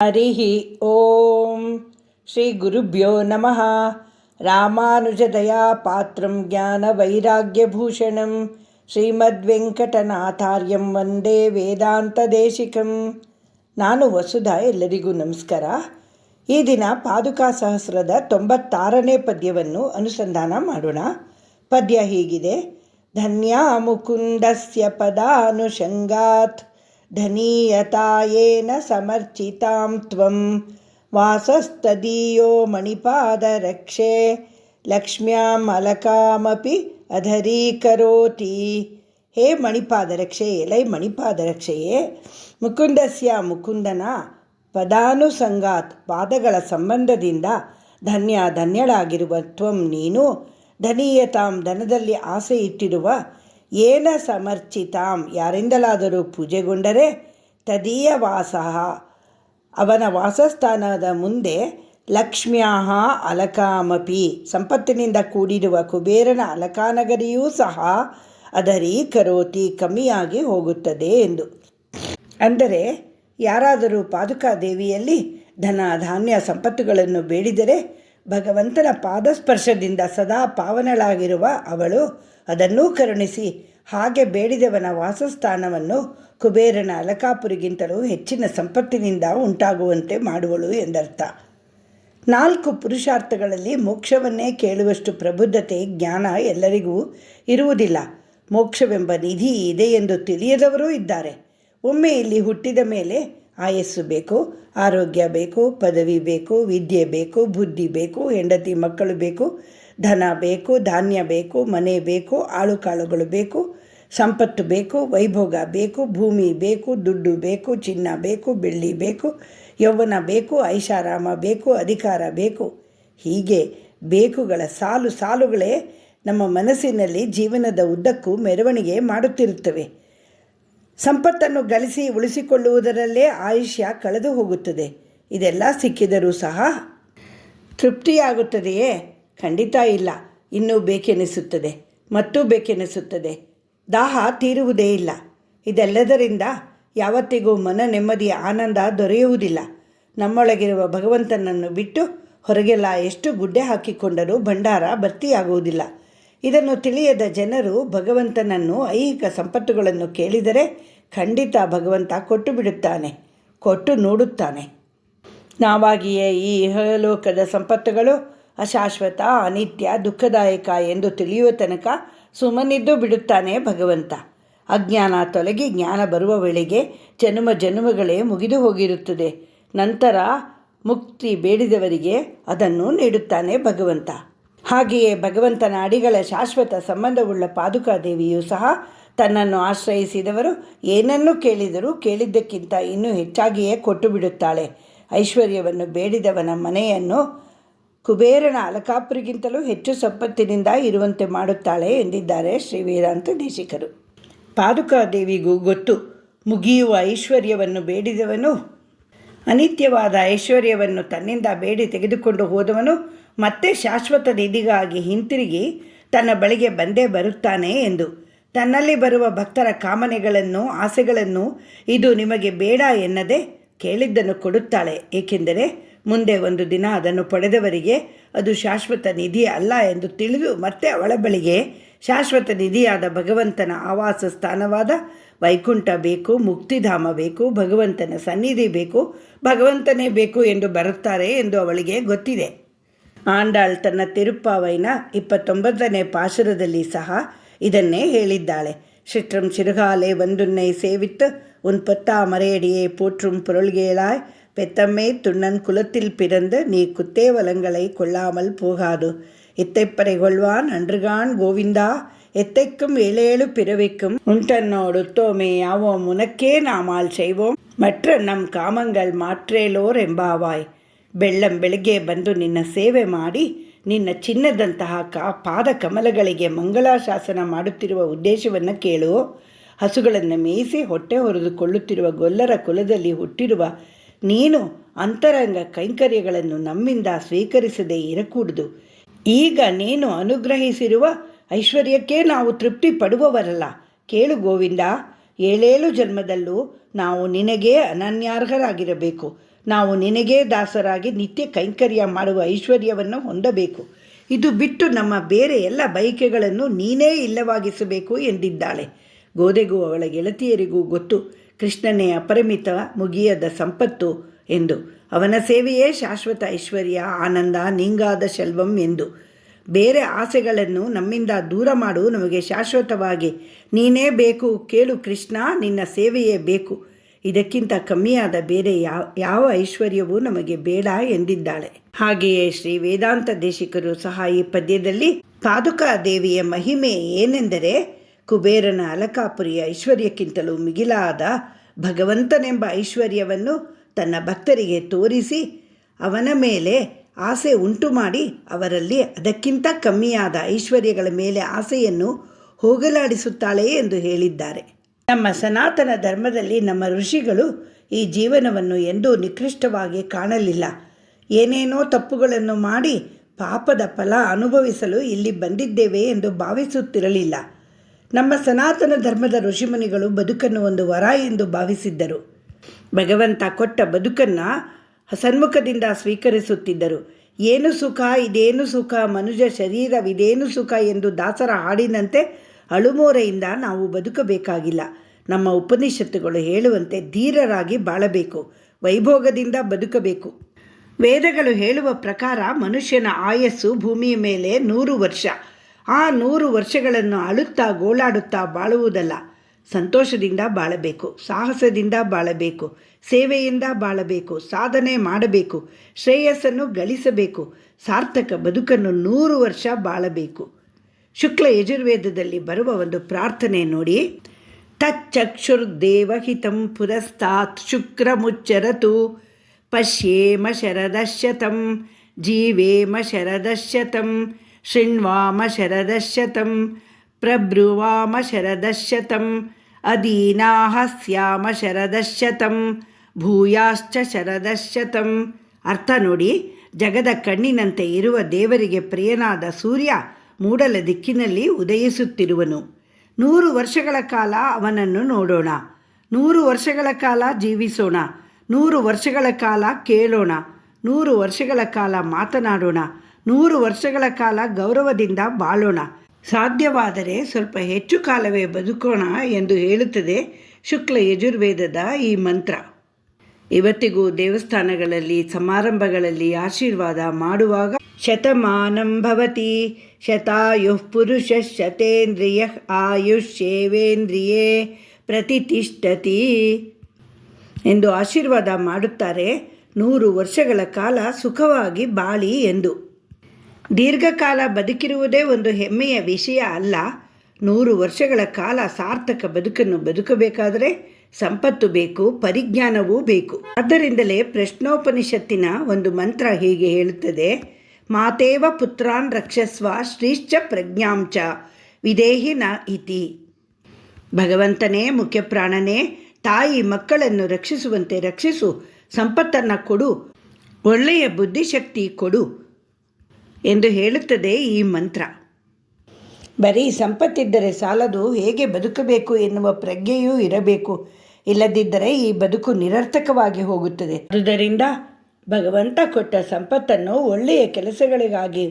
ಹರಿಃ ಓಂ ಶ್ರೀ ಗುರುಭ್ಯೋ ನಮಃ. ರಾಮಾನುಜದಯಾ ಪಾತ್ರಂ ಜ್ಞಾನ ವೈರಾಗ್ಯಭೂಷಣಂ ಶ್ರೀಮದ್ವೆಂಕಟನಾಥಾರ್ಯಂ ವಂದೇ ವೇದಾಂತದೇಶಿಕಂ. ನಾನು ವಸುಧಾ. ಎಲ್ಲರಿಗೂ ನಮಸ್ಕಾರ. ಈ ದಿನ ಪಾದುಕಾ ಸಹಸ್ರದ 96ನೇ ಪದ್ಯವನ್ನು ಅನುಸಂಧಾನ ಮಾಡೋಣ. ಪದ್ಯ ಹೀಗಿದೆ: ಧನ್ಯಾ ಮುಕುಂದಸ್ಯ ಪದಾನುಷಂಗಾತ್ ಧನೀಯತಾಯೇನ ಸಮರ್ಚಿತಾಂ ತ್ವಂ ವಾಸಸ್ತದೀಯೋ ಮಣಿಪಾದರಕ್ಷೆ ಲಕ್ಷ್ಮ್ಯಾಂ ಅಲಕಾಮಪಿ ಅಧರೀಕರೋತಿ. ಹೇ ಮಣಿಪಾದರಕ್ಷೆ, ಎಲೈ ಮಣಿಪಾದರಕ್ಷೆಯೇ, ಮುಕುಂದಸ್ಯ ಮುಕುಂದನ ಪದಾನುಸಂಗಾತ್ ಪಾದಗಳ ಸಂಬಂಧದಿಂದ ಧನ್ಯಳಾಗಿರುವ ತ್ವಂ ನೀನು ಧನೀಯತಾಂ ಧನದಲ್ಲಿ ಆಸೆ ಇಟ್ಟಿರುವ ಏನ ಸಮರ್ಚಿತಾಂ ಯಾರಿಂದಲಾದರೂ ಪೂಜೆಗೊಂಡರೆ ತದೀಯ ವಾಸಃ ಅವನ ವಾಸಸ್ಥಾನದ ಮುಂದೆ ಲಕ್ಷ್ಮ್ಯಾಹ ಅಲಕಾಮಪಿ ಸಂಪತ್ತಿನಿಂದ ಕೂಡಿರುವ ಕುಬೇರನ ಅಲಕಾನಗರಿಯೂ ಸಹ ಅದರೀಕರೋತಿ ಕಮ್ಮಿಯಾಗಿ ಹೋಗುತ್ತದೆ ಎಂದು. ಅಂದರೆ ಯಾರಾದರೂ ಪಾದುಕಾದೇವಿಯಲ್ಲಿ ಧನ ಧಾನ್ಯ ಸಂಪತ್ತುಗಳನ್ನು ಬೇಡಿದರೆ ಭಗವಂತನ ಪಾದಸ್ಪರ್ಶದಿಂದ ಸದಾ ಪಾವನಳಾಗಿರುವ ಅವಳು ಅದನ್ನೂ ಕರುಣಿಸಿ ಹಾಗೆ ಬೇಡಿದವನ ವಾಸಸ್ಥಾನವನ್ನು ಕುಬೇರನ ಅಲಕಾಪುರಿಗಿಂತಲೂ ಹೆಚ್ಚಿನ ಸಂಪತ್ತಿನಿಂದ ಉಂಟಾಗುವಂತೆ ಮಾಡುವಳು ಎಂದರ್ಥ. 4 ಪುರುಷಾರ್ಥಗಳಲ್ಲಿ ಮೋಕ್ಷವನ್ನೇ ಕೇಳುವಷ್ಟು ಪ್ರಬುದ್ಧತೆ ಜ್ಞಾನ ಎಲ್ಲರಿಗೂ ಇರುವುದಿಲ್ಲ. ಮೋಕ್ಷವೆಂಬ ನಿಧಿ ಇದೆ ಎಂದು ತಿಳಿಯದವರೂ ಇದ್ದಾರೆ. ಒಮ್ಮೆ ಇಲ್ಲಿ ಹುಟ್ಟಿದ ಮೇಲೆ ಆಯಸ್ಸು ಬೇಕು, ಆರೋಗ್ಯ ಬೇಕು, ಪದವಿ ಬೇಕು, ವಿದ್ಯೆ ಬೇಕು, ಬುದ್ಧಿ ಬೇಕು, ಹೆಂಡತಿ ಮಕ್ಕಳು ಬೇಕು, ಧನ ಬೇಕು, ಧಾನ್ಯ ಬೇಕು, ಮನೆ ಬೇಕು, ಆಳುಕಾಳುಗಳು ಬೇಕು, ಸಂಪತ್ತು ಬೇಕು, ವೈಭೋಗ ಬೇಕು, ಭೂಮಿ ಬೇಕು, ದುಡ್ಡು ಬೇಕು, ಚಿನ್ನ ಬೇಕು, ಬೆಳ್ಳಿ ಬೇಕು, ಯೌವನ ಬೇಕು, ಐಷಾರಾಮ ಬೇಕು, ಅಧಿಕಾರ ಬೇಕು. ಹೀಗೆ ಬೇಕುಗಳ ಸಾಲು ಸಾಲುಗಳೇ ನಮ್ಮ ಮನಸ್ಸಿನಲ್ಲಿ ಜೀವನದ ಉದ್ದಕ್ಕೂ ಮೆರವಣಿಗೆ ಮಾಡುತ್ತಿರುತ್ತವೆ. ಸಂಪತ್ತನ್ನು ಗಳಿಸಿ ಉಳಿಸಿಕೊಳ್ಳುವುದರಲ್ಲೇ ಆಯುಷ್ಯ ಕಳೆದು ಹೋಗುತ್ತದೆ. ಇದೆಲ್ಲ ಸಿಕ್ಕಿದರೂ ಸಹ ತೃಪ್ತಿಯಾಗುತ್ತದೆಯೇ? ಖಂಡಿತ ಇಲ್ಲ. ಇನ್ನೂ ಬೇಕೆನಿಸುತ್ತದೆ, ಮತ್ತೂ ಬೇಕೆನಿಸುತ್ತದೆ. ದಾಹ ತೀರುವುದೇ ಇಲ್ಲ. ಇದೆಲ್ಲದರಿಂದ ಯಾವತ್ತಿಗೂ ಮನ ನೆಮ್ಮದಿಯ ಆನಂದ ದೊರೆಯುವುದಿಲ್ಲ. ನಮ್ಮೊಳಗಿರುವ ಭಗವಂತನನ್ನು ಬಿಟ್ಟು ಹೊರಗೆಲ್ಲ ಎಷ್ಟು ಗುಡ್ಡೆ ಹಾಕಿಕೊಂಡರೂ ಭಂಡಾರ ಭರ್ತಿಯಾಗುವುದಿಲ್ಲ. ಇದನ್ನು ತಿಳಿಯದ ಜನರು ಭಗವಂತನನ್ನು ಐಹಿಕ ಸಂಪತ್ತುಗಳನ್ನು ಕೇಳಿದರೆ ಖಂಡಿತ ಭಗವಂತ ಕೊಟ್ಟು ಬಿಡುತ್ತಾನೆ, ಕೊಟ್ಟು ನೋಡುತ್ತಾನೆ. ನಾವಾಗಿಯೇ ಈ ಇಹಲೋಕದ ಸಂಪತ್ತುಗಳು ಅಶಾಶ್ವತ, ಅನಿತ್ಯ, ದುಃಖದಾಯಕ ಎಂದು ತಿಳಿಯುವ ತನಕ ಸುಮ್ಮನಿದ್ದು ಬಿಡುತ್ತಾನೆ ಭಗವಂತ. ಅಜ್ಞಾನ ತೊಲಗಿ ಜ್ಞಾನ ಬರುವ ವೇಳೆಗೆ ಜನ್ಮಗಳೇ ಮುಗಿದು ಹೋಗಿರುತ್ತದೆ. ನಂತರ ಮುಕ್ತಿ ಬೇಡಿದವರಿಗೆ ಅದನ್ನು ನೀಡುತ್ತಾನೆ ಭಗವಂತ. ಹಾಗೆಯೇ ಭಗವಂತನ ಅಡಿಗಳ ಶಾಶ್ವತ ಸಂಬಂಧವುಳ್ಳ ಪಾದುಕಾದೇವಿಯೂ ಸಹ ತನ್ನನ್ನು ಆಶ್ರಯಿಸಿದವರು ಏನನ್ನು ಕೇಳಿದರೂ ಕೇಳಿದ್ದಕ್ಕಿಂತ ಇನ್ನೂ ಹೆಚ್ಚಾಗಿಯೇ ಕೊಟ್ಟು ಬಿಡುತ್ತಾಳೆ. ಐಶ್ವರ್ಯವನ್ನು ಬೇಡಿದವನ ಮನೆಯನ್ನು ಕುಬೇರನ ಅಲಕಾಪುರಿಗಿಂತಲೂ ಹೆಚ್ಚು ಸಂಪತ್ತಿನಿಂದ ಇರುವಂತೆ ಮಾಡುತ್ತಾಳೆ ಎಂದಿದ್ದಾರೆ ಶ್ರೀ ವೇದಾಂತ ದೇಶಿಕರು. ಪಾದುಕಾದೇವಿಗೂ ಗೊತ್ತು, ಮುಗಿಯುವ ಐಶ್ವರ್ಯವನ್ನು ಬೇಡಿದವನು, ಅನಿತ್ಯವಾದ ಐಶ್ವರ್ಯವನ್ನು ತನ್ನಿಂದ ಬೇಡಿ ತೆಗೆದುಕೊಂಡು ಹೋದವನು ಮತ್ತೆ ಶಾಶ್ವತ ನಿಧಿಗಾಗಿ ಹಿಂತಿರುಗಿ ತನ್ನ ಬಳಿಗೆ ಬಂದೇ ಬರುತ್ತಾನೆ ಎಂದು. ತನ್ನಲ್ಲಿ ಬರುವ ಭಕ್ತರ ಕಾಮನೆಗಳನ್ನು, ಆಸೆಗಳನ್ನು ಇದು ನಿಮಗೆ ಬೇಡ ಎನ್ನದೆ ಕೇಳಿದ್ದನ್ನು ಕೊಡುತ್ತಾಳೆ. ಏಕೆಂದರೆ ಮುಂದೆ ಒಂದು ದಿನ ಅದನ್ನು ಪಡೆದವರಿಗೆ ಅದು ಶಾಶ್ವತ ನಿಧಿ ಅಲ್ಲ ಎಂದು ತಿಳಿದು ಮತ್ತೆ ಅವಳ ಬಳಿಗೆ ಶಾಶ್ವತ ನಿಧಿಯಾದ ಭಗವಂತನ ಆವಾಸ ಸ್ಥಾನವಾದ ವೈಕುಂಠ ಬೇಕು, ಮುಕ್ತಿಧಾಮ ಬೇಕು, ಭಗವಂತನ ಸನ್ನಿಧಿ ಬೇಕು, ಭಗವಂತನೇ ಬೇಕು ಎಂದು ಬರುತ್ತಾರೆ ಎಂದು ಅವಳಿಗೆ ಗೊತ್ತಿದೆ. ಆಂಡಾಳ್ ತನ್ನ ತಿರುಪ್ಪಾವೈನ 29ನೇ ಪಾಶುರದಲ್ಲಿ ಸಹ ಇದನ್ನೇ ಹೇಳಿದ್ದಾಳೆ. சிற்றம் சிறுகாலே வந்துன்னை சேவித்து உன் பொத்தா மறையடியே போற்றும் பொருள்கேளாய் பெத்தம்மே துண்ணன் குலத்தில் பிறந்து நீ குத்தேவலங்களை கொள்ளாமல் போகாது. இத்தைப்பறை கொள்வான் அன்றுகான் கோவிந்தா எத்தைக்கும் 7 பிறவிக்கும் உன்டன்னோடு தோமே யாவோம் உனக்கே நாமால் செய்வோம் மற்ற நம் ಕಾಮಂಗಳ್ ಮಾಟ್ರೇಲೋರ್ ಎಂಬಾವಾಯ್. ಬೆಳಿಗ್ಗೆ ಬಂದು ನಿನ್ನ ಸೇವೆ ಮಾಡಿ ನಿನ್ನ ಚಿನ್ನದಂತಹ ಪಾದ ಕಮಲಗಳಿಗೆ ಮಂಗಳಾಶಾಸನ ಮಾಡುತ್ತಿರುವ ಉದ್ದೇಶವನ್ನು ಕೇಳು. ಹಸುಗಳನ್ನು ಮೇಯಿಸಿ ಹೊಟ್ಟೆ ಹೊರೆದುಕೊಳ್ಳುತ್ತಿರುವ ಗೊಲ್ಲರ ಕುಲದಲ್ಲಿ ಹುಟ್ಟಿರುವ ನೀನು ಅಂತರಂಗ ಕೈಂಕರ್ಯಗಳನ್ನು ನಮ್ಮಿಂದ ಸ್ವೀಕರಿಸದೇ ಇರಕೂಡದು. ಈಗ ನೀನು ಅನುಗ್ರಹಿಸಿರುವ ಐಶ್ವರ್ಯಕ್ಕೆ ನಾವು ತೃಪ್ತಿ ಪಡುವವರಲ್ಲ. ಕೇಳು ಗೋವಿಂದ, 7 ಜನ್ಮದಲ್ಲೂ ನಾವು ನಿನಗೇ ಅನನ್ಯಾರ್ಹರಾಗಿರಬೇಕು. ನಾವು ನಿನಗೇ ದಾಸರಾಗಿ ನಿತ್ಯ ಕೈಂಕರ್ಯ ಮಾಡುವ ಐಶ್ವರ್ಯವನ್ನು ಹೊಂದಬೇಕು. ಇದು ಬಿಟ್ಟು ನಮ್ಮ ಬೇರೆ ಎಲ್ಲ ಬಯಕೆಗಳನ್ನು ನೀನೇ ಇಲ್ಲವಾಗಿಸಬೇಕು ಎಂದಿದ್ದಾಳೆ. ಗೋದೆಗೂ ಅವಳ ಗೆಳತಿಯರಿಗೂ ಗೊತ್ತು ಕೃಷ್ಣನೇ ಅಪರಿಮಿತ ಮುಗಿಯದ ಸಂಪತ್ತು ಎಂದು. ಅವನ ಸೇವೆಯೇ ಶಾಶ್ವತ ಐಶ್ವರ್ಯ, ಆನಂದ, ನೀಂಗಾದ ಶೆಲ್ವಂ ಎಂದು. ಬೇರೆ ಆಸೆಗಳನ್ನು ನಮ್ಮಿಂದ ದೂರ ಮಾಡು, ನಮಗೆ ಶಾಶ್ವತವಾಗಿ ನೀನೇ ಬೇಕು. ಕೇಳು ಕೃಷ್ಣ, ನಿನ್ನ ಸೇವೆಯೇ ಬೇಕು. ಇದಕ್ಕಿಂತ ಕಮ್ಮಿಯಾದ ಬೇರೆ ಯಾವ ಐಶ್ವರ್ಯವೂ ನಮಗೆ ಬೇಡ ಎಂದಿದ್ದಾಳೆ. ಹಾಗೆಯೇ ಶ್ರೀ ವೇದಾಂತ ದೇಶಿಕರು ಸಹ ಈ ಪದ್ಯದಲ್ಲಿ ಪಾದುಕಾ ದೇವಿಯ ಮಹಿಮೆ ಏನೆಂದರೆ, ಕುಬೇರನ ಅಲಕಾಪುರಿಯ ಐಶ್ವರ್ಯಕ್ಕಿಂತಲೂ ಮಿಗಿಲಾದ ಭಗವಂತನೆಂಬ ಐಶ್ವರ್ಯವನ್ನು ತನ್ನ ಭಕ್ತರಿಗೆ ತೋರಿಸಿ ಅವನ ಮೇಲೆ ಆಸೆ ಉಂಟು ಮಾಡಿ ಅವರಲ್ಲಿ ಅದಕ್ಕಿಂತ ಕಮ್ಮಿಯಾದ ಐಶ್ವರ್ಯಗಳ ಮೇಲೆ ಆಸೆಯನ್ನು ಹೋಗಲಾಡಿಸುತ್ತಾಳೆ ಎಂದು ಹೇಳಿದ್ದಾರೆ. ನಮ್ಮ ಸನಾತನ ಧರ್ಮದಲ್ಲಿ ನಮ್ಮ ಋಷಿಗಳು ಈ ಜೀವನವನ್ನು ಎಂದೂ ನಿಕೃಷ್ಟವಾಗಿ ಕಾಣಲಿಲ್ಲ. ಏನೇನೋ ತಪ್ಪುಗಳನ್ನು ಮಾಡಿ ಪಾಪದ ಫಲ ಅನುಭವಿಸಲು ಇಲ್ಲಿ ಬಂದಿದ್ದೇವೆ ಎಂದು ಭಾವಿಸುತ್ತಿರಲಿಲ್ಲ. ನಮ್ಮ ಸನಾತನ ಧರ್ಮದ ಋಷಿಮುನಿಗಳು ಬದುಕನ್ನು ಒಂದು ವರ ಎಂದು ಭಾವಿಸಿದ್ದರು. ಭಗವಂತ ಕೊಟ್ಟ ಬದುಕನ್ನು ಸನ್ಮುಖದಿಂದ ಸ್ವೀಕರಿಸುತ್ತಿದ್ದರು. ಏನು ಸುಖ ಇದೇನು ಸುಖ, ಮನುಜ ಶರೀರವಿದೇನು ಸುಖ ಎಂದು ದಾಸರ ಹಾಡಿನಂತೆ ಅಳುಮೋರೆಯಿಂದ ನಾವು ಬದುಕಬೇಕಾಗಿಲ್ಲ. ನಮ್ಮ ಉಪನಿಷತ್ತುಗಳು ಹೇಳುವಂತೆ ಧೀರರಾಗಿ ಬಾಳಬೇಕು, ವೈಭೋಗದಿಂದ ಬದುಕಬೇಕು. ವೇದಗಳು ಹೇಳುವ ಪ್ರಕಾರ ಮನುಷ್ಯನ ಆಯಸ್ಸು ಭೂಮಿಯ ಮೇಲೆ 100 ವರ್ಷ. ಆ 100 ವರ್ಷಗಳನ್ನು ಅಳುತ್ತಾ ಗೋಳಾಡುತ್ತಾ ಬಾಳುವುದಲ್ಲ. ಸಂತೋಷದಿಂದ ಬಾಳಬೇಕು, ಸಾಹಸದಿಂದ ಬಾಳಬೇಕು, ಸೇವೆಯಿಂದ ಬಾಳಬೇಕು, ಸಾಧನೆ ಮಾಡಬೇಕು, ಶ್ರೇಯಸ್ಸನ್ನು ಗಳಿಸಬೇಕು, ಸಾರ್ಥಕ ಬದುಕನ್ನು 100 ವರ್ಷ ಬಾಳಬೇಕು. ಶುಕ್ಲ ಯಜುರ್ವೇದದಲ್ಲಿ ಬರುವ ಒಂದು ಪ್ರಾರ್ಥನೆ ನೋಡಿ. ತಚ್ಚಕ್ಷುರ್ದೇವಹಿತಂ ಪುರಸ್ತಾತ್ ಶುಕ್ರಮುಚ್ಚರತು ಪಶ್ಯೇಮ ಶರದಶತಂ ಜೀವೇಮ ಶರದಶತಂ ಶೃಣ್ವಾಮ ಶರದಶತಂ ಪ್ರಬ್ರುವಾಮ ಶರದಶತಂ ಅಧೀನಾಃ ಸ್ಯಾಮ ಶರದಶತಂ ಭೂಯಾಶ್ಚ ಶರದಶತಂ. ಅರ್ಥ ನೋಡಿ. ಜಗದ ಕಣ್ಣಿನಂತೆ ಇರುವ ದೇವರಿಗೆ ಪ್ರಿಯನಾದ ಸೂರ್ಯ ಮೂಡಲ ದಿಕ್ಕಿನಲ್ಲಿ ಉದಯಿಸುತ್ತಿರುವನು. 100 ವರ್ಷಗಳ ಕಾಲ ಅವನನ್ನು ನೋಡೋಣ, 100 ವರ್ಷಗಳ ಕಾಲ ಜೀವಿಸೋಣ, 100 ವರ್ಷಗಳ ಕಾಲ ಕೇಳೋಣ, 100 ವರ್ಷಗಳ ಕಾಲ ಮಾತನಾಡೋಣ, 100 ವರ್ಷಗಳ ಕಾಲ ಗೌರವದಿಂದ ಬಾಳೋಣ. ಸಾಧ್ಯವಾದರೆ ಸ್ವಲ್ಪ ಹೆಚ್ಚು ಕಾಲವೇ ಬದುಕೋಣ ಎಂದು ಹೇಳುತ್ತದೆ ಶುಕ್ಲ ಯಜುರ್ವೇದದ ಈ ಮಂತ್ರ. ಇವತ್ತಿಗೂ ದೇವಸ್ಥಾನಗಳಲ್ಲಿ ಸಮಾರಂಭಗಳಲ್ಲಿ ಆಶೀರ್ವಾದ ಮಾಡುವಾಗ ಶತಮಾನಂ ಭವತಿ ಶತಾಯುಃ ಪುರುಷ ಶತೇಂದ್ರಿಯ ಆಯುಷ್ಯೇವೇಂದ್ರಿಯೇ ಪ್ರತಿಷ್ಠತಿ ಎಂದು ಆಶೀರ್ವಾದ ಮಾಡುತ್ತಾರೆ. 100 ವರ್ಷಗಳ ಕಾಲ ಸುಖವಾಗಿ ಬಾಳಿ ಎಂದು. ದೀರ್ಘಕಾಲ ಬದುಕಿರುವುದೇ ಒಂದು ಹೆಮ್ಮೆಯ ವಿಷಯ ಅಲ್ಲ. 100 ವರ್ಷಗಳ ಕಾಲ ಸಾರ್ಥಕ ಬದುಕನ್ನು ಬದುಕಬೇಕಾದರೆ ಸಂಪತ್ತು ಬೇಕು, ಪರಿಜ್ಞಾನವೂ ಬೇಕು. ಆದ್ದರಿಂದಲೇ ಪ್ರಶ್ನೋಪನಿಷತ್ತಿನ ಒಂದು ಮಂತ್ರ ಹೀಗೆ ಹೇಳುತ್ತದೆ: ಮಾತೇವ ಪುತ್ರಾನ್ ರಕ್ಷಸ್ವ ಶ್ರೀಶ್ಚ ಪ್ರಜ್ಞಾಂಚ ವಿದೇಹಿ ನ ಇತಿ. ಭಗವಂತನೇ ಮುಖ್ಯಪ್ರಾಣನೇ, ತಾಯಿ ಮಕ್ಕಳನ್ನು ರಕ್ಷಿಸುವಂತೆ ರಕ್ಷಿಸು, ಸಂಪತ್ತನ್ನು ಕೊಡು, ಒಳ್ಳೆಯ ಬುದ್ಧಿಶಕ್ತಿ ಕೊಡು ಎಂದು ಹೇಳುತ್ತದೆ ಈ ಮಂತ್ರ. ಬರೀ ಸಂಪತ್ತಿದ್ದರೆ ಸಾಲದು, ಹೇಗೆ ಬದುಕಬೇಕು ಎನ್ನುವ ಪ್ರಜ್ಞೆಯೂ ಇರಬೇಕು. ಇಲ್ಲದಿದ್ದರೆ ಈ ಬದುಕು ನಿರರ್ಥಕವಾಗಿ ಹೋಗುತ್ತದೆ. ಆದುದರಿಂದ ಭಗವಂತ ಕೊಟ್ಟ ಸಂಪತ್ತನ್ನು ಒಳ್ಳೆಯ ಕೆಲಸಗಳಿಗಾಗಿ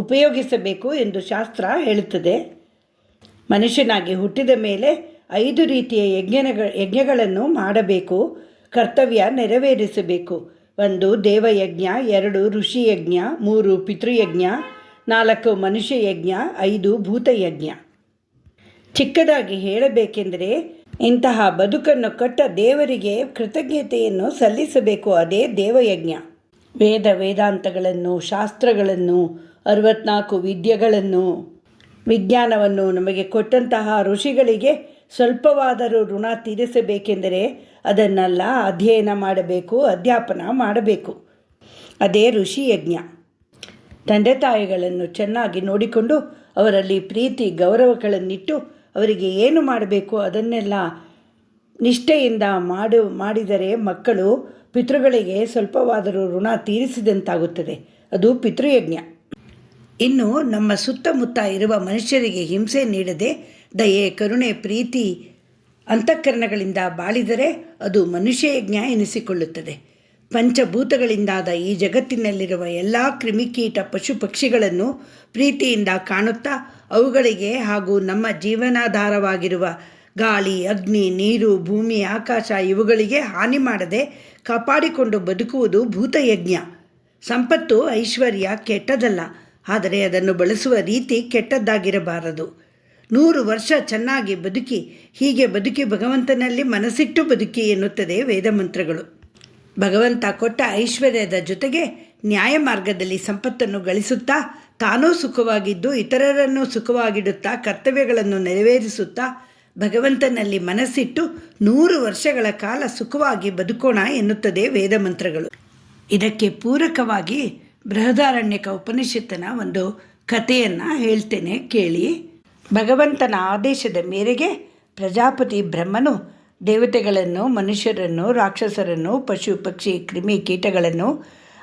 ಉಪಯೋಗಿಸಬೇಕು ಎಂದು ಶಾಸ್ತ್ರ ಹೇಳುತ್ತದೆ. ಮನುಷ್ಯನಾಗಿ ಹುಟ್ಟಿದ ಮೇಲೆ 5 ರೀತಿಯ ಯಜ್ಞಗಳನ್ನು ಮಾಡಬೇಕು, ಕರ್ತವ್ಯ ನೆರವೇರಿಸಬೇಕು. 1 ದೇವಯಜ್ಞ, 2 ಋಷಿಯಜ್ಞ, 3 ಪಿತೃಯಜ್ಞ, 4 ಮನುಷ್ಯಯಜ್ಞ, 5 ಭೂತಯಜ್ಞ. ಚಿಕ್ಕದಾಗಿ ಹೇಳಬೇಕೆಂದರೆ ಇಂತಹ ಬದುಕನ್ನು ಕೊಟ್ಟ ದೇವರಿಗೆ ಕೃತಜ್ಞತೆಯನ್ನು ಸಲ್ಲಿಸಬೇಕು. ಅದೇ ದೇವಯಜ್ಞ. ವೇದಾಂತಗಳನ್ನು, ಶಾಸ್ತ್ರಗಳನ್ನು, 64 ವಿದ್ಯೆಗಳನ್ನು, ವಿಜ್ಞಾನವನ್ನು ನಮಗೆ ಕೊಟ್ಟಂತಹ ಋಷಿಗಳಿಗೆ ಸ್ವಲ್ಪವಾದರೂ ಋಣ ತೀರಿಸಬೇಕೆಂದರೆ ಅದನ್ನೆಲ್ಲ ಅಧ್ಯಯನ ಮಾಡಬೇಕು, ಅಧ್ಯಾಪನ ಮಾಡಬೇಕು. ಅದೇ ಋಷಿಯಜ್ಞ. ತಂದೆ ತಾಯಿಗಳನ್ನು ಚೆನ್ನಾಗಿ ನೋಡಿಕೊಂಡು ಅವರಲ್ಲಿ ಪ್ರೀತಿ ಗೌರವಗಳನ್ನಿಟ್ಟು ಅವರಿಗೆ ಏನು ಮಾಡಬೇಕು ಅದನ್ನೆಲ್ಲ ನಿಷ್ಠೆಯಿಂದ ಮಾಡಿದರೆ ಮಕ್ಕಳು ಪಿತೃಗಳಿಗೆ ಸ್ವಲ್ಪವಾದರೂ ಋಣ ತೀರಿಸಿದಂತಾಗುತ್ತದೆ. ಅದು ಪಿತೃಯಜ್ಞ. ಇನ್ನು ನಮ್ಮ ಸುತ್ತಮುತ್ತ ಇರುವ ಮನುಷ್ಯರಿಗೆ ಹಿಂಸೆ ನೀಡದೆ ದಯೆ, ಕರುಣೆ, ಪ್ರೀತಿ ಅಂತಃಕರಣಗಳಿಂದ ಬಾಳಿದರೆ ಅದು ಮನುಷ್ಯಯಜ್ಞ ಎನಿಸಿಕೊಳ್ಳುತ್ತದೆ. ಪಂಚಭೂತಗಳಿಂದಾದ ಈ ಜಗತ್ತಿನಲ್ಲಿರುವ ಎಲ್ಲ ಕ್ರಿಮಿಕೀಟ ಪಶು ಪಕ್ಷಿಗಳನ್ನು ಪ್ರೀತಿಯಿಂದ ಕಾಣುತ್ತಾ ಅವುಗಳಿಗೆ ಹಾಗೂ ನಮ್ಮ ಜೀವನಾಧಾರವಾಗಿರುವ ಗಾಳಿ, ಅಗ್ನಿ, ನೀರು, ಭೂಮಿ, ಆಕಾಶ ಇವುಗಳಿಗೆ ಹಾನಿ ಮಾಡದೆ ಕಾಪಾಡಿಕೊಂಡು ಬದುಕುವುದು ಭೂತಯಜ್ಞ. ಸಂಪತ್ತು, ಐಶ್ವರ್ಯ ಕೆಟ್ಟದಲ್ಲ, ಆದರೆ ಅದನ್ನು ಬಳಸುವ ರೀತಿ ಕೆಟ್ಟದ್ದಾಗಿರಬಾರದು. 100 ವರ್ಷ ಚೆನ್ನಾಗಿ ಬದುಕಿ, ಹೀಗೆ ಬದುಕಿ ಭಗವಂತನಲ್ಲಿ ಮನಸ್ಸಿಟ್ಟು ಬದುಕಿ ಎನ್ನುತ್ತದೆ ವೇದಮಂತ್ರಗಳು. ಭಗವಂತ ಕೊಟ್ಟ ಐಶ್ವರ್ಯದ ಜೊತೆಗೆ ನ್ಯಾಯ ಮಾರ್ಗದಲ್ಲಿ ಸಂಪತ್ತನ್ನು ಗಳಿಸುತ್ತಾ ತಾನೂ ಸುಖವಾಗಿದ್ದು ಇತರರನ್ನು ಸುಖವಾಗಿಡುತ್ತಾ ಕರ್ತವ್ಯಗಳನ್ನು ನೆರವೇರಿಸುತ್ತಾ ಭಗವಂತನಲ್ಲಿ ಮನಸ್ಸಿಟ್ಟು 100 ವರ್ಷಗಳ ಕಾಲ ಸುಖವಾಗಿ ಬದುಕೋಣ ಎನ್ನುತ್ತದೆ ವೇದಮಂತ್ರಗಳು. ಇದಕ್ಕೆ ಪೂರಕವಾಗಿ ಬೃಹದಾರಣ್ಯಕ ಉಪನಿಷತ್ತಿನ ಒಂದು ಕಥೆಯನ್ನು ಹೇಳ್ತೇನೆ ಕೇಳಿ. ಭಗವಂತನ ಆದೇಶದ ಮೇರೆಗೆ ಪ್ರಜಾಪತಿ ಬ್ರಹ್ಮನು ದೇವತೆಗಳನ್ನು, ಮನುಷ್ಯರನ್ನು, ರಾಕ್ಷಸರನ್ನು, ಪಶು ಪಕ್ಷಿ ಕ್ರಿಮಿ ಕೀಟಗಳನ್ನು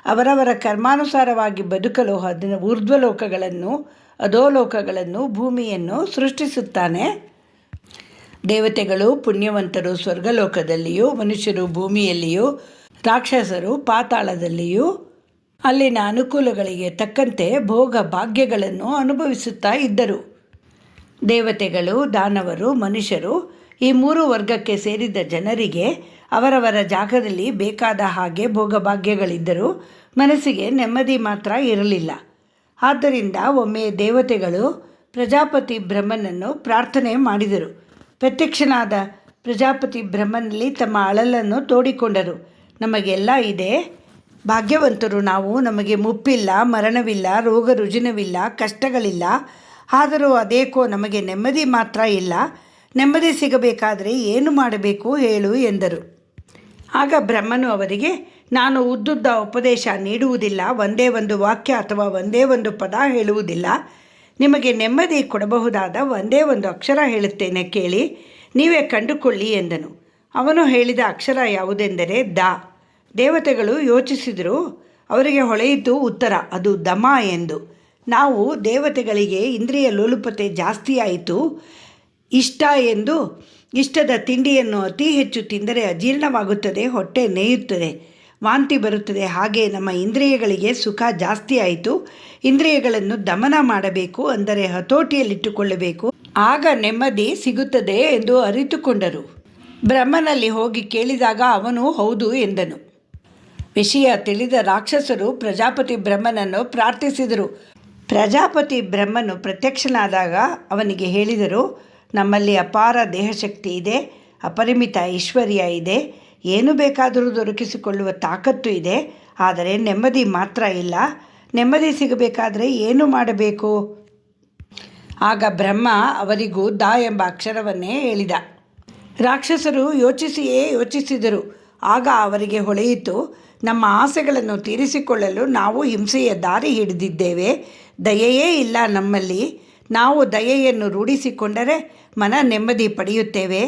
ಅವರವರ ಕರ್ಮಾನುಸಾರವಾಗಿ ಬದುಕಲು ಊರ್ಧ್ವಲೋಕಗಳನ್ನು, ಅಧೋಲೋಕಗಳನ್ನು, ಭೂಮಿಯನ್ನು ಸೃಷ್ಟಿಸುತ್ತಾನೆ. ದೇವತೆಗಳು ಪುಣ್ಯವಂತರು ಸ್ವರ್ಗಲೋಕದಲ್ಲಿಯೂ, ಮನುಷ್ಯರು ಭೂಮಿಯಲ್ಲಿಯೂ, ರಾಕ್ಷಸರು ಪಾತಾಳದಲ್ಲಿಯೂ ಅಲ್ಲಿನ ಅನುಕೂಲಗಳಿಗೆ ತಕ್ಕಂತೆ ಭೋಗ ಭಾಗ್ಯಗಳನ್ನು ಅನುಭವಿಸುತ್ತಾ ಇದ್ದರು. ದೇವತೆಗಳು, ದಾನವರು, ಮನುಷ್ಯರು ಈ 3 ವರ್ಗಕ್ಕೆ ಸೇರಿದ ಜನರಿಗೆ ಅವರವರ ಜಾಗದಲ್ಲಿ ಬೇಕಾದ ಹಾಗೆ ಭೋಗಭಾಗ್ಯಗಳಿದ್ದರೂ ಮನಸ್ಸಿಗೆ ನೆಮ್ಮದಿ ಮಾತ್ರ ಇರಲಿಲ್ಲ. ಆದ್ದರಿಂದ ಒಮ್ಮೆ ದೇವತೆಗಳು ಪ್ರಜಾಪತಿ ಬ್ರಹ್ಮನನ್ನು ಪ್ರಾರ್ಥನೆ ಮಾಡಿದರು. ಪ್ರತ್ಯಕ್ಷನಾದ ಪ್ರಜಾಪತಿ ಬ್ರಹ್ಮನಲ್ಲಿ ತಮ್ಮ ಅಳಲನ್ನು ತೋಡಿಕೊಂಡರು. ನಮಗೆಲ್ಲ ಇದೆ, ಭಾಗ್ಯವಂತರು ನಾವು, ನಮಗೆ ಮುಪ್ಪಿಲ್ಲ, ಮರಣವಿಲ್ಲ, ರೋಗ ರುಜಿನವಿಲ್ಲ, ಕಷ್ಟಗಳಿಲ್ಲ. ಆದರೂ ಅದೇಕೋ ನಮಗೆ ನೆಮ್ಮದಿ ಮಾತ್ರ ಇಲ್ಲ. ನೆಮ್ಮದಿ ಸಿಗಬೇಕಾದರೆ ಏನು ಮಾಡಬೇಕು ಹೇಳು ಎಂದರು. ಆಗ ಬ್ರಹ್ಮನು ಅವರಿಗೆ, ನಾನು ಉದ್ದುದ್ದ ಉಪದೇಶ ನೀಡುವುದಿಲ್ಲ, ಒಂದೇ ಒಂದು ವಾಕ್ಯ ಅಥವಾ ಒಂದೇ ಒಂದು ಪದ ಹೇಳುವುದಿಲ್ಲ. ನಿಮಗೆ ನೆಮ್ಮದಿ ಕೊಡಬಹುದಾದ ಒಂದೇ ಒಂದು ಅಕ್ಷರ ಹೇಳುತ್ತೇನೆ, ಕೇಳಿ, ನೀವೇ ಕಂಡುಕೊಳ್ಳಿ ಎಂದನು. ಅವನು ಹೇಳಿದ ಅಕ್ಷರ ಯಾವುದೆಂದರೆ ದ. ದೇವತೆಗಳು ಯೋಚಿಸಿದರು. ಅವರಿಗೆ ಹೊಳೆಯಿತು ಉತ್ತರ, ಅದು ದಮ ಎಂದು. ನಾವು ದೇವತೆಗಳಿಗೆ ಇಂದ್ರಿಯ ಲೋಲುಪತೆ ಜಾಸ್ತಿಯಾಯಿತು. ಇಷ್ಟ ಎಂದು ಇಷ್ಟದ ತಿಂಡಿಯನ್ನು ಅತಿ ಹೆಚ್ಚು ತಿಂದರೆ ಅಜೀರ್ಣವಾಗುತ್ತದೆ, ಹೊಟ್ಟೆ ನೇಯುತ್ತದೆ, ವಾಂತಿ ಬರುತ್ತದೆ. ಹಾಗೆ ನಮ್ಮ ಇಂದ್ರಿಯಗಳಿಗೆ ಸುಖ ಜಾಸ್ತಿ ಆಯಿತು. ಇಂದ್ರಿಯಗಳನ್ನು ದಮನ ಮಾಡಬೇಕು, ಅಂದರೆ ಹತೋಟಿಯಲ್ಲಿಟ್ಟುಕೊಳ್ಳಬೇಕು, ಆಗ ನೆಮ್ಮದಿ ಸಿಗುತ್ತದೆ ಎಂದು ಅರಿತುಕೊಂಡರು. ಬ್ರಹ್ಮನಲ್ಲಿ ಹೋಗಿ ಕೇಳಿದಾಗ ಅವನು ಹೌದು ಎಂದನು. ವಿಷಯ ತಿಳಿದ ರಾಕ್ಷಸರು ಪ್ರಜಾಪತಿ ಬ್ರಹ್ಮನನ್ನು ಪ್ರಾರ್ಥಿಸಿದರು. ಪ್ರಜಾಪತಿ ಬ್ರಹ್ಮನು ಪ್ರತ್ಯಕ್ಷನಾದಾಗ ಅವನಿಗೆ ಹೇಳಿದರು, ನಮ್ಮಲ್ಲಿ ಅಪಾರ ದೇಹಶಕ್ತಿ ಇದೆ, ಅಪರಿಮಿತ ಐಶ್ವರ್ಯ ಇದೆ, ಏನು ಬೇಕಾದರೂ ದೊರಕಿಸಿಕೊಳ್ಳುವ ತಾಕತ್ತು ಇದೆ, ಆದರೆ ನೆಮ್ಮದಿ ಮಾತ್ರ ಇಲ್ಲ. ನೆಮ್ಮದಿ ಸಿಗಬೇಕಾದರೆ ಏನು ಮಾಡಬೇಕು? ಆಗ ಬ್ರಹ್ಮ ಅವರಿಗೂ ದ ಎಂಬ ಅಕ್ಷರವನ್ನೇ ಹೇಳಿದ. ರಾಕ್ಷಸರು ಯೋಚಿಸಿದರು. ಆಗ ಅವರಿಗೆ ಹೊಳೆಯಿತು, ನಮ್ಮ ಆಸೆಗಳನ್ನು ತೀರಿಸಿಕೊಳ್ಳಲು ನಾವು ಹಿಂಸೆಯ ದಾರಿ ಹಿಡಿದಿದ್ದೇವೆ. ದಯೆಯೇ ಇಲ್ಲ ನಮ್ಮಲ್ಲಿ. ನಾವು ದಯೆಯನ್ನು ರೂಢಿಸಿಕೊಂಡರೆ ಮನ ನೆಮ್ಮದಿ ಪಡೆಯುತ್ತೇವೆ.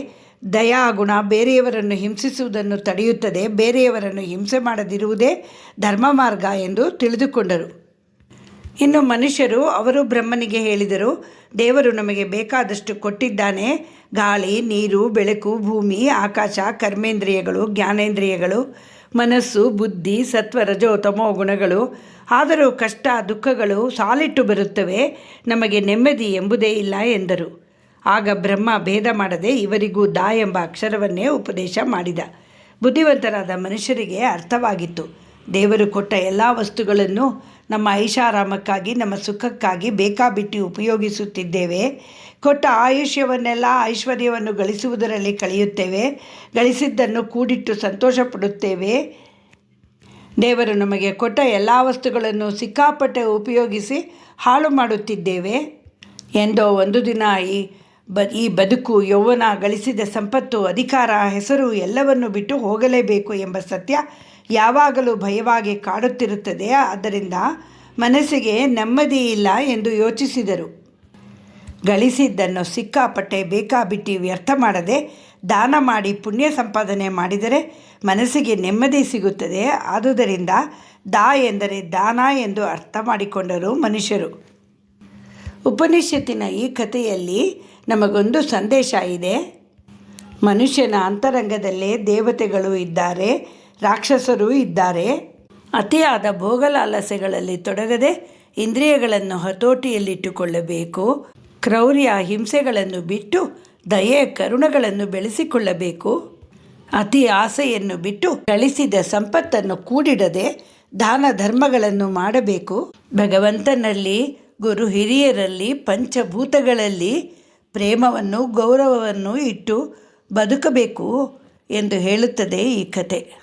ದಯಾಗುಣ ಬೇರೆಯವರನ್ನು ಹಿಂಸಿಸುವುದನ್ನು ತಡೆಯುತ್ತದೆ. ಬೇರೆಯವರನ್ನು ಹಿಂಸೆ ಮಾಡದಿರುವುದೇ ಧರ್ಮ ಮಾರ್ಗ ಎಂದು ತಿಳಿದುಕೊಂಡರು. ಇನ್ನು ಮನುಷ್ಯರು ಅವರು ಬ್ರಹ್ಮನಿಗೆ ಹೇಳಿದರು, ದೇವರು ನಮಗೆ ಬೇಕಾದಷ್ಟು ಕೊಟ್ಟಿದ್ದಾನೆ. ಗಾಳಿ, ನೀರು, ಬೆಳಕು, ಭೂಮಿ, ಆಕಾಶ, ಕರ್ಮೇಂದ್ರಿಯಗಳು, ಜ್ಞಾನೇಂದ್ರಿಯಗಳು, ಮನಸ್ಸು, ಬುದ್ಧಿ, ಸತ್ವ, ರಜೋ, ತಮೋ ಗುಣಗಳು. ಆದರೂ ಕಷ್ಟ ದುಃಖಗಳು ಸಾಲಿಟ್ಟು ಬರುತ್ತವೆ, ನಮಗೆ ನೆಮ್ಮದಿ ಎಂಬುದೇ ಇಲ್ಲ ಎಂದರು. ಆಗ ಬ್ರಹ್ಮ ಭೇದ ಮಾಡದೆ ಇವರಿಗೂ ದ ಎಂಬ ಅಕ್ಷರವನ್ನೇ ಉಪದೇಶ ಮಾಡಿದ. ಬುದ್ಧಿವಂತರಾದ ಮನುಷ್ಯರಿಗೆ ಅರ್ಥವಾಗಿತ್ತು. ದೇವರು ಕೊಟ್ಟ ಎಲ್ಲ ವಸ್ತುಗಳನ್ನು ನಮ್ಮ ಐಷಾರಾಮಕ್ಕಾಗಿ, ನಮ್ಮ ಸುಖಕ್ಕಾಗಿ ಬೇಕಾಬಿಟ್ಟು ಉಪಯೋಗಿಸುತ್ತಿದ್ದೇವೆ. ಕೊಟ್ಟ ಆಯುಷ್ಯವನ್ನೆಲ್ಲ ಐಶ್ವರ್ಯವನ್ನು ಗಳಿಸುವುದರಲ್ಲಿ ಕಳೆಯುತ್ತೇವೆ. ಗಳಿಸಿದ್ದನ್ನು ಕೂಡಿಟ್ಟು ಸಂತೋಷ ಪಡುತ್ತೇವೆ. ದೇವರು ನಮಗೆ ಕೊಟ್ಟ ಎಲ್ಲ ವಸ್ತುಗಳನ್ನು ಸಿಕ್ಕಾಪಟ್ಟೆ ಉಪಯೋಗಿಸಿ ಹಾಳು ಮಾಡುತ್ತಿದ್ದೇವೆ. ಎಂದೋ ಒಂದು ದಿನ ಈ ಬದುಕು, ಯೌವನ, ಗಳಿಸಿದ ಸಂಪತ್ತು, ಅಧಿಕಾರ, ಹೆಸರು ಎಲ್ಲವನ್ನು ಬಿಟ್ಟು ಹೋಗಲೇಬೇಕು ಎಂಬ ಸತ್ಯ ಯಾವಾಗಲೂ ಭಯವಾಗಿ ಕಾಡುತ್ತಿರುತ್ತದೆ. ಆದ್ದರಿಂದ ಮನಸ್ಸಿಗೆ ನೆಮ್ಮದಿ ಇಲ್ಲ ಎಂದು ಯೋಚಿಸಿದರು. ಗಳಿಸಿದ್ದನ್ನು ಸಿಕ್ಕಾಪಟ್ಟೆ ಬೇಕಾಬಿಟ್ಟಿ ವ್ಯರ್ಥ ಮಾಡದೆ ದಾನ ಮಾಡಿ ಪುಣ್ಯ ಸಂಪಾದನೆ ಮಾಡಿದರೆ ಮನಸ್ಸಿಗೆ ನೆಮ್ಮದಿ ಸಿಗುತ್ತದೆ. ಆದುದರಿಂದ ದಾ ಎಂದರೆ ದಾನ ಎಂದು ಅರ್ಥ ಮಾಡಿಕೊಂಡರು ಮನುಷ್ಯರು. ಉಪನಿಷತ್ತಿನ ಈ ಕಥೆಯಲ್ಲಿ ನಮಗೊಂದು ಸಂದೇಶ ಇದೆ. ಮನುಷ್ಯನ ಅಂತರಂಗದಲ್ಲೇ ದೇವತೆಗಳು ಇದ್ದಾರೆ, ರಾಕ್ಷಸರೂ ಇದ್ದಾರೆ. ಅತಿಯಾದ ಭೋಗಲಾಲಸೆಗಳಲ್ಲಿ ತೊಡಗದೆ ಇಂದ್ರಿಯಗಳನ್ನು ಹತೋಟಿಯಲ್ಲಿಟ್ಟುಕೊಳ್ಳಬೇಕು. ಕ್ರೌರ್ಯ ಹಿಂಸೆಗಳನ್ನು ಬಿಟ್ಟು ದಯೆ ಕರುಣಗಳನ್ನು ಬೆಳೆಸಿಕೊಳ್ಳಬೇಕು. ಅತಿ ಆಸೆಯನ್ನು ಬಿಟ್ಟು ಗಳಿಸಿದ ಸಂಪತ್ತನ್ನು ಕೂಡಿಡದೆ ದಾನ ಧರ್ಮಗಳನ್ನು ಮಾಡಬೇಕು. ಭಗವಂತನಲ್ಲಿ, ಗುರು ಹಿರಿಯರಲ್ಲಿ, ಪಂಚಭೂತಗಳಲ್ಲಿ ಪ್ರೇಮವನ್ನು ಗೌರವವನ್ನು ಇಟ್ಟು ಬದುಕಬೇಕು ಎಂದು ಹೇಳುತ್ತದೆ ಈ ಕತೆ.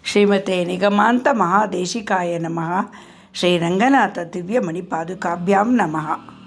ಶ್ರೀಮತೆ ನಿಗಮಾಂತ ಮಹಾದೇಶಿಕಾಯ ನಮಃ. ಶ್ರೀರಂಗನಾಥ ದಿವ್ಯಮಣಿಪಾದುಕಾಭ್ಯಾಂ ನಮಃ.